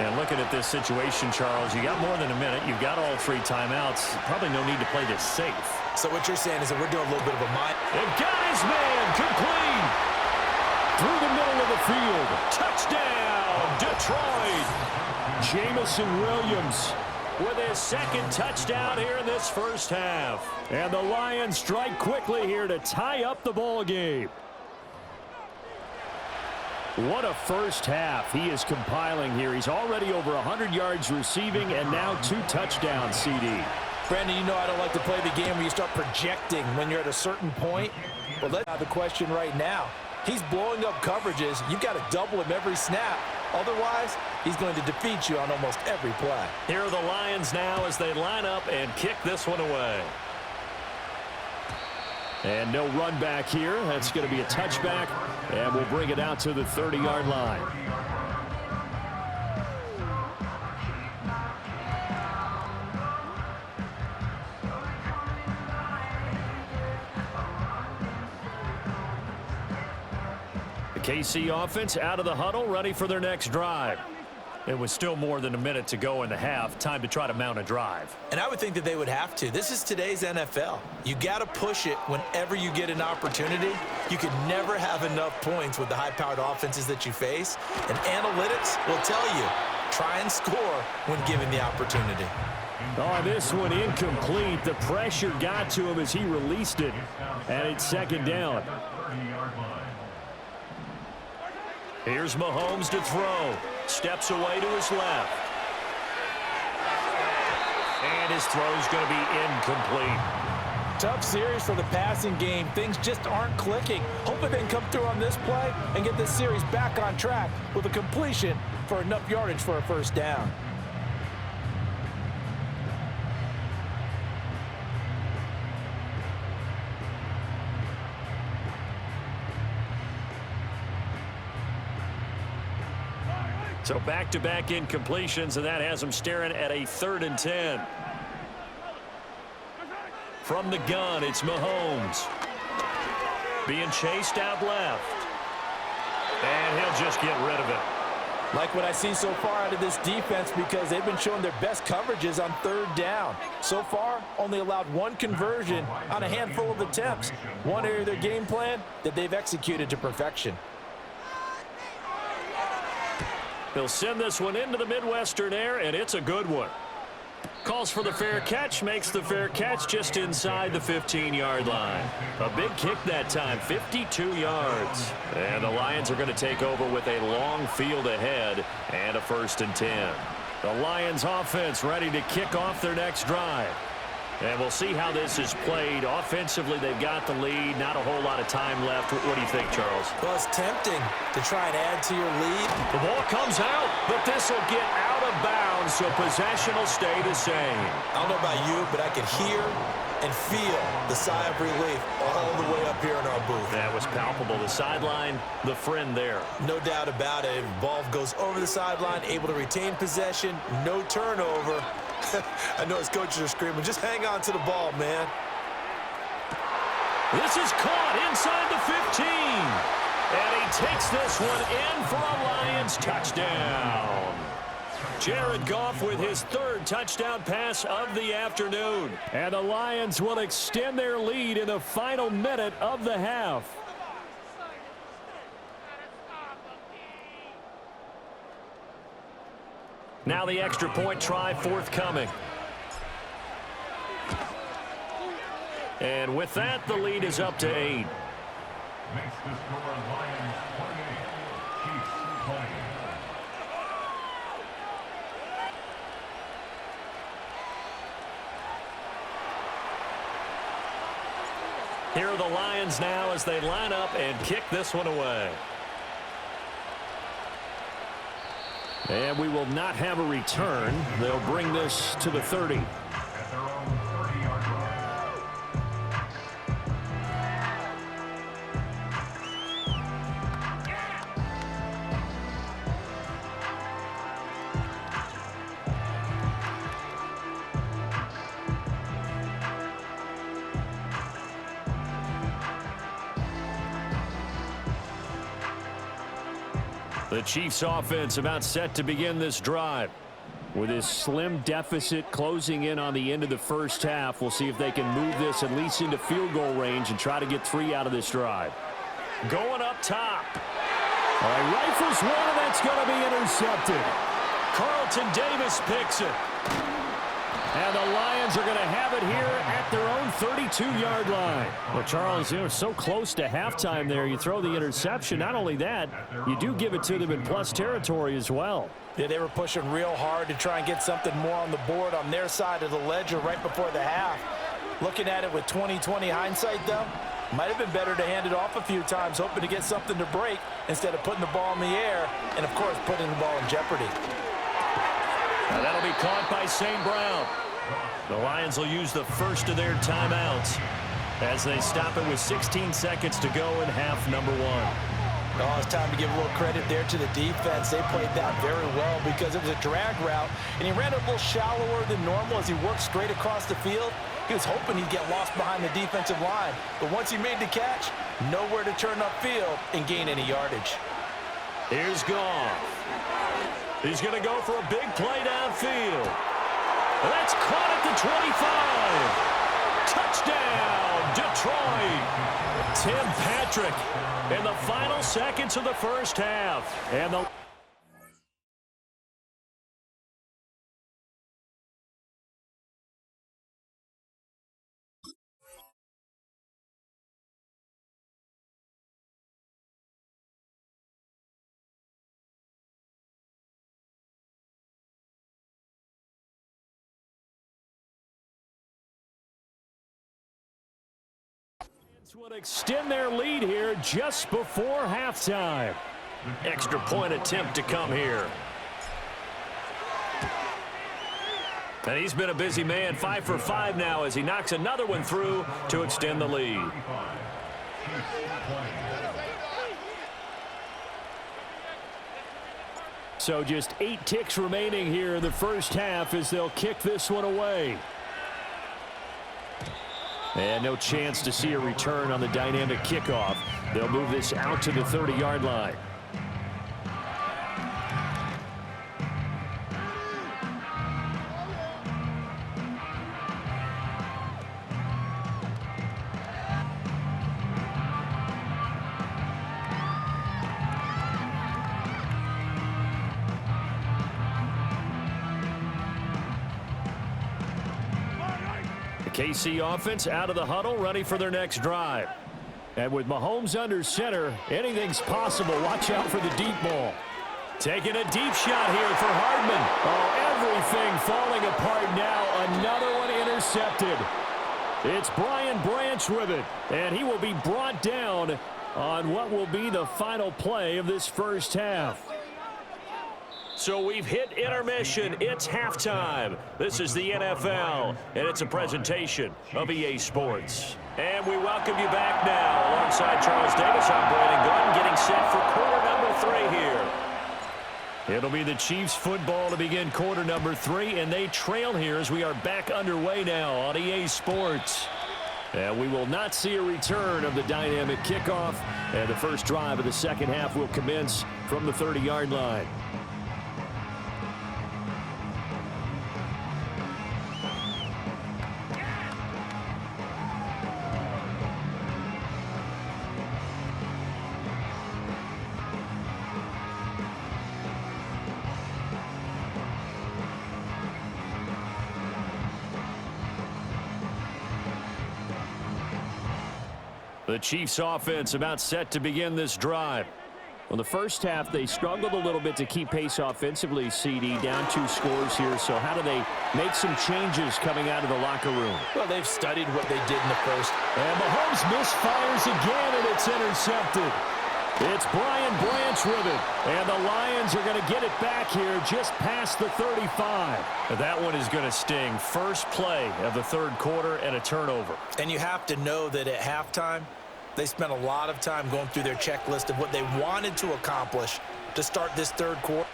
And looking at this situation, Charles, you got more than a minute. You've got all 3 timeouts. Probably no need to play this safe. So what you're saying is that we're doing a little bit of a mind. And got his man complete. Through the middle of the field. Touchdown, Detroit. Jamison Williams with his 2nd touchdown here in this first half. And the Lions strike quickly here to tie up the ball game. What a first half he is compiling here. He's already over 100 yards receiving and now 2 touchdowns, CD. Brandon, you know I don't like to play the game where you start projecting when you're at a certain point. But let's have the question right now. He's blowing up coverages. You've got to double him every snap. Otherwise, he's going to defeat you on almost every play. Here are the Lions now as they line up and kick this one away. And no run back here. That's going to be a touchback, and we'll bring it out to the 30-yard line. The KC offense out of the huddle, ready for their next drive. It was still more than a minute to go in the half. Time to try to mount a drive. And I would think that they would have to. This is today's NFL. You got to push it whenever you get an opportunity. You can never have enough points with the high-powered offenses that you face. And analytics will tell you, try and score when given the opportunity. Oh, this one incomplete. The pressure got to him as he released it. And it's 2nd down. Here's Mahomes to throw. Steps away to his left. And his throw's going to be incomplete. Tough series for the passing game. Things just aren't clicking. Hoping they can come through on this play and get this series back on track with a completion for enough yardage for a first down. So back-to-back incompletions, and that has them staring at a 3rd and 10. From the gun, it's Mahomes. Being chased out left. And he'll just get rid of it. Like what I see so far out of this defense because they've been showing their best coverages on 3rd down. So far, only allowed 1 conversion on a handful of attempts. One area of their game plan that they've executed to perfection. They'll send this one into the Midwestern air, and it's a good one. Calls for the fair catch, makes the fair catch just inside the 15-yard line. A big kick that time, 52 yards. And the Lions are going to take over with a long field ahead and a 1st and 10. The Lions offense ready to kick off their next drive. And we'll see how this is played. Offensively, they've got the lead. Not a whole lot of time left. What do you think, Charles? Well, it's tempting to try and add to your lead. The ball comes out, but this will get out of bounds, so possession will stay the same. I don't know about you, but I can hear and feel the sigh of relief all the way up here in our booth. That was palpable. The sideline, the friend there. No doubt about it. Ball goes over the sideline, able to retain possession, no turnover. I know his coaches are screaming, just hang on to the ball, man. This is caught inside the 15. And he takes this one in for a Lions touchdown. Jared Goff with his 3rd touchdown pass of the afternoon. And the Lions will extend their lead in the final minute of the half. Now the extra point try forthcoming. And with that, the lead is up to 8. Makes the score Lions 28, Chiefs 20. Here are the Lions now as they line up and kick this one away. And we will not have a return. They'll bring this to the 30. At their own 30-yard line. The Chiefs offense about set to begin this drive. With this slim deficit closing in on the end of the first half, we'll see if they can move this at least into field goal range and try to get 3 out of this drive. Going up top. Rifles one, and that's going to be intercepted. Carlton Davis picks it. And the Lions are going to have it here at their own 32-yard line. Well, Charles, so close to halftime there. You throw the interception. Not only that, you do give it to them in plus territory as well. Yeah, they were pushing real hard to try and get something more on the board on their side of the ledger right before the half. Looking at it with 20/20 hindsight, though, might have been better to hand it off a few times, hoping to get something to break instead of putting the ball in the air and, of course, putting the ball in jeopardy. Now that'll be caught by St. Brown. The Lions will use the first of their timeouts as they stop it with 16 seconds to go in half number 1. Oh, it's time to give a little credit there to the defense. They played that very well because it was a drag route, and he ran a little shallower than normal as he worked straight across the field. He was hoping he'd get lost behind the defensive line, but once he made the catch, nowhere to turn upfield and gain any yardage. Here's Goff. He's going to go for a big play downfield. That's caught at the 25. Touchdown, Detroit. Tim Patrick in the final seconds of the first half. And the would extend their lead here just before halftime. Extra point attempt to come here. And he's been a busy man, 5 for 5 now as he knocks another one through to extend the lead. So just 8 ticks remaining here in the first half as they'll kick this one away. And no chance to see a return on the dynamic kickoff. They'll move this out to the 30-yard line. KC offense out of the huddle, ready for their next drive. And with Mahomes under center, anything's possible. Watch out for the deep ball. Taking a deep shot here for Hardman. Oh, everything falling apart now. Another one intercepted. It's Brian Branch with it, and he will be brought down on what will be the final play of this first half. So we've hit intermission. It's halftime. This is the NFL, and it's a presentation of EA Sports. And we welcome you back now. Alongside Charles Davis, I'm Brandon Gordon, getting set for quarter number 3 here. It'll be the Chiefs football to begin quarter number 3, and they trail here as we are back underway now on EA Sports. And we will not see a return of the dynamic kickoff, and the first drive of the second half will commence from the 30-yard line. The Chiefs offense about set to begin this drive. Well, the first half, they struggled a little bit to keep pace offensively, CD, down 2 scores here. So how do they make some changes coming out of the locker room? Well, they've studied what they did in the first. And Mahomes misfires again, and it's intercepted. It's Brian Branch with it. And the Lions are going to get it back here just past the 35. That one is going to sting. First play of the third quarter and a turnover. And you have to know that at halftime, they spent a lot of time going through their checklist of what they wanted to accomplish to start this third quarter.